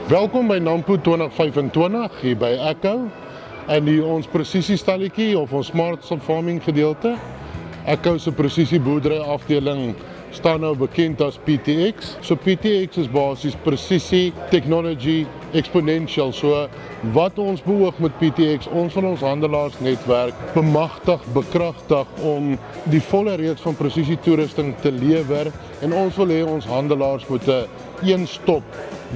Welkom by Nampo 2025 hier by Echo en ons presisiestalletjie of ons smart farming gedeelte. Echo se presisieboerdery afdeling staan nou bekend as PTX. So PTX is basies precisie technology exponential. So wat ons beoog met PTX, ons van ons handelaarsnetwerk bemagtig, bekragtig om die volle reeks van presisie toerusting te lewer en ons wil hê ons handelaars moet 'n een-stop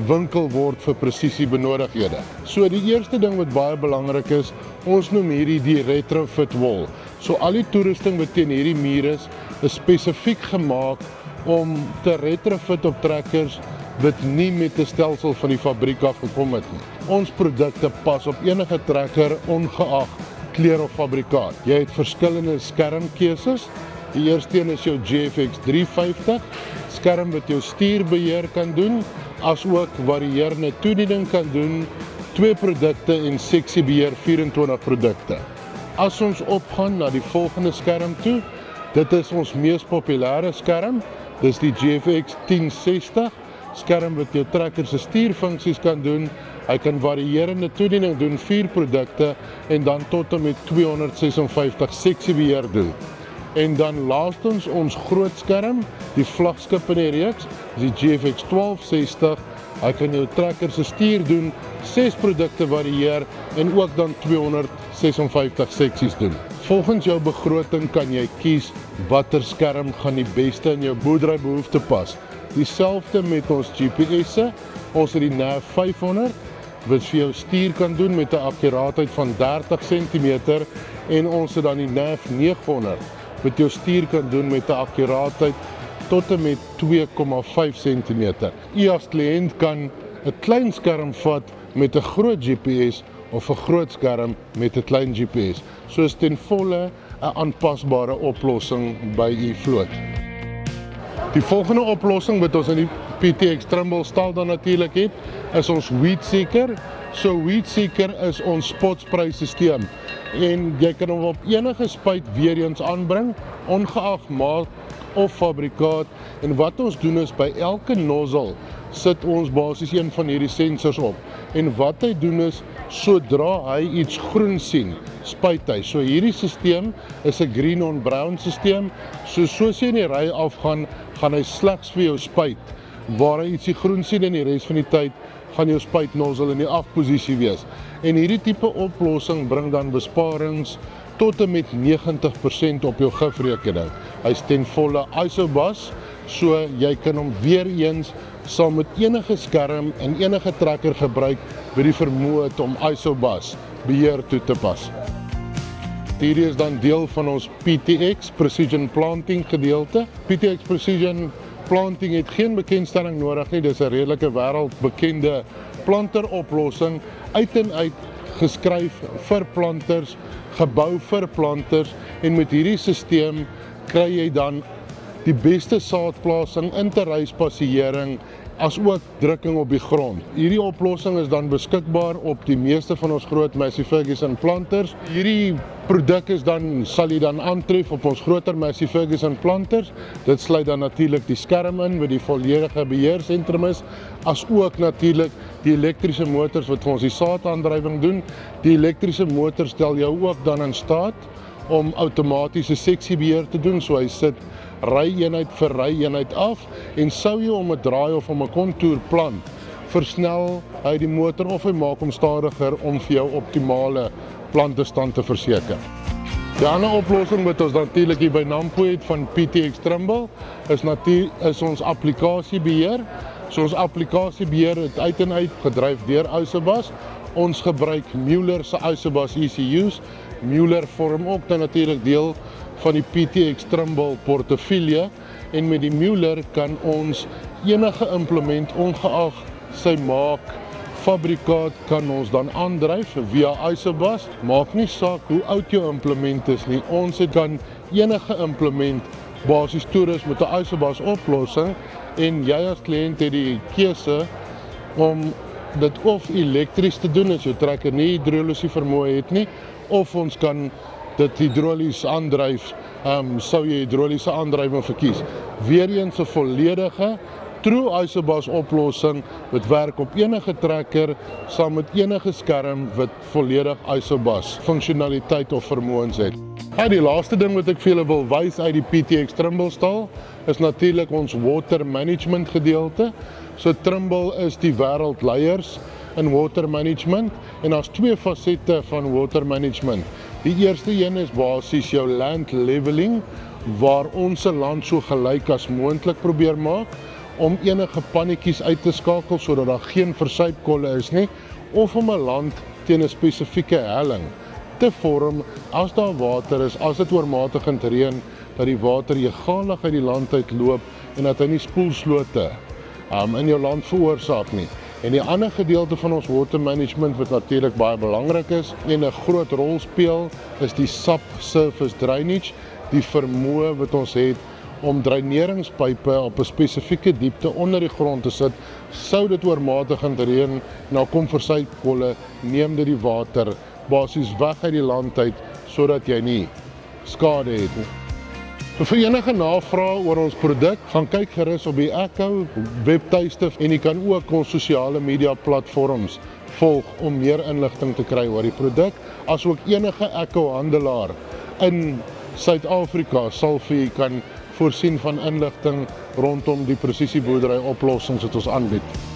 winkel word vir presisie benodighede. So die eerste ding wat baie belangrik is, ons noem hierdie die retrofit wall. So al die toerusting wat teen hierdie muur is spesifiek gemaak om te retrofit op trekkers wat nie met 'n stelsel van die fabriek af gekom het nie. Ons produkte pas op enige trekker ongeag kleur of fabrikaat. Jy het verskillende skermkeuses. Die eerste een is jou GFX 350, skerm wat jou stuurbeheer kan doen, asook varierende toediening kan doen, 2 produkte en seksiebeheer 24 produkte. As ons opgaan na die volgende skerm toe, dit is ons mees populêre skerm, dis die GFX 1060, skerm wat jou trekker se stuurfunksies kan doen, hy kan varierende toediening doen, 4 produkte en dan tot en met 256 seksiebeheer doen. En dan laastens ons groot skerm, die vlaggenskap in die reeks, die GFX 1260, hy kan jou trekker se stuur doen, 6 produkte varieer en ook dan 256 seksies doen. Volgens jou begroting kan jy kies watter skerm gaan die beste in jou boerderybehoefte pas. Dieselfde met ons GPS'e, ons het die NAV 500, wat vir jou stuur kan doen met 'n akkuraatheid van 30 cm en ons het dan die NAV 900, wat jou stuur kan doen met 'n akkuraatheid tot en met 2,5 cm. U as kliënt kan 'n klein skerm vat met 'n groot GPS of 'n groot skerm met 'n klein GPS. So is ten volle 'n aanpasbare oplossing by u vloot. Die volgende oplossing wat ons in die PTX Trimble stal dan natuurlik het, is ons WeedSeeker. So WeedSeeker is ons spotspryssisteem en jy kan hom op enige spuit weer eens aanbring, ongeag maat of fabrikaat. En wat ons doen is by elke nozzle sit ons basies een van hierdie sensors op. En wat hy doen is, sodra hy iets groen sien, spuit hy. So hierdie sisteem is 'n green on brown sisteem. Soos jy in die ry afgaan, gaan hy slegs vir jou spuit waar hy ietsie groen sien en die res van die tyd gaan jou spuitnozzle in die afposisie wees. En hierdie tipe oplossing bring dan besparings tot en met 90% op jou gifrekening. Hy's ten volle isobus, so jy kan hom weer eens saam met enige skerm en enige trekker gebruik wat die vermoë het om isobus beheer toe te pas. Hierdie is dan deel van ons PTX Precision Planting gedeelte. PTX Precision Planting het geen bekendstelling nodig nie, dis 'n redelike wêreldbekende planteroplossing, uit en uit geskryf vir planters, gebou vir planters en met hierdie sisteem kry jy dan die beste saadplasing, interhuispassiering as ook drukking op die grond. Hierdie oplossing is dan beskikbaar op die meeste van ons groot Massey Ferguson planters. Hierdie produk sal jy dan aantref op ons groter Massey Ferguson planters. Dit sluit dan natuurlik die skerm in met die volledige beheersentrum is, as ook natuurlik die elektriese motors wat vir ons die saadaandrywing doen. Die elektriese motor stel jou ook dan in staat om outomatiese seksiebeheer te doen, so hy sit ry-eenheid vir ry-eenheid af en sou jy om 'n draai of om 'n kontour plant, versnel hy die motor of hy maak hom stadiger om vir jou optimale plantestand te verseker. Die ander oplossing wat ons natuurlik hier by Nampo het van PTX Trimble is ons applikasiebeheer. So ons applikasiebeheer het uit en uit gedryf deur isobus. Ons gebruik Mueller se isobus ECU's. Mueller vorm ook dan natuurlik deel van die PTX Trimble portefeulje en met die Mueller kan ons enige implement ongeag sy maak, fabrikaat kan ons dan aandryf via isobus. Maak nie saak hoe oud jou implement is nie, ons kan enige implement basies toerus met 'n isobus oplossing en jy as kliënt het die keuse om dit of elektries te doen as jou trekker nie hidroliese vermoë het nie, of ons kan dit hidrolies aandryf, sou jy hidroliese aandrywing verkies. Weer eens 'n volledige true Isobus oplossing wat werk op enige trekker saam met enige skerm wat volledig Isobus funksionaliteit of vermoëns het. Die laaste ding wat ek vir julle wil wys uit die PTX Trimble stal is natuurlik ons water management gedeelte. So Trimble is die wêreldleiers in water management en daar's twee fasette van water management. Die eerste een is basies jou land leveling waar ons se land so gelyk as moontlik probeer maak om enige pannetjies uit te skakel sodat daar geen versuipkolle is nie of om 'n land teen 'n spesifieke helling te vorm as daar water is, as dit oormatigend reën, dat die water egalig uit die land uitloop en dat hy nie spoelslote in jou land veroorsaak nie. En die ander gedeelte van ons water management wat natuurlik baie belangrik is en 'n groot rol speel, is die subsurface drainage, die vermoë wat ons het om dreineringspype op 'n spesifieke diepte onder die grond te sit, sou dit oormatigend reën, nou kom versuipkolle, neem dit die water basies weg uit die land uit sodat jy nie skade het nie. Vir enige navrae oor ons produk, gaan kyk gerus op die Echo webtuiste en jy kan ook ons sosiale media platforms volg om meer inligting te kry oor die produk, asook enige Echo handelaar in Suid-Afrika sal vir jy kan voorsien van inligting rondom die presisieboerdery oplossings wat ons aanbied.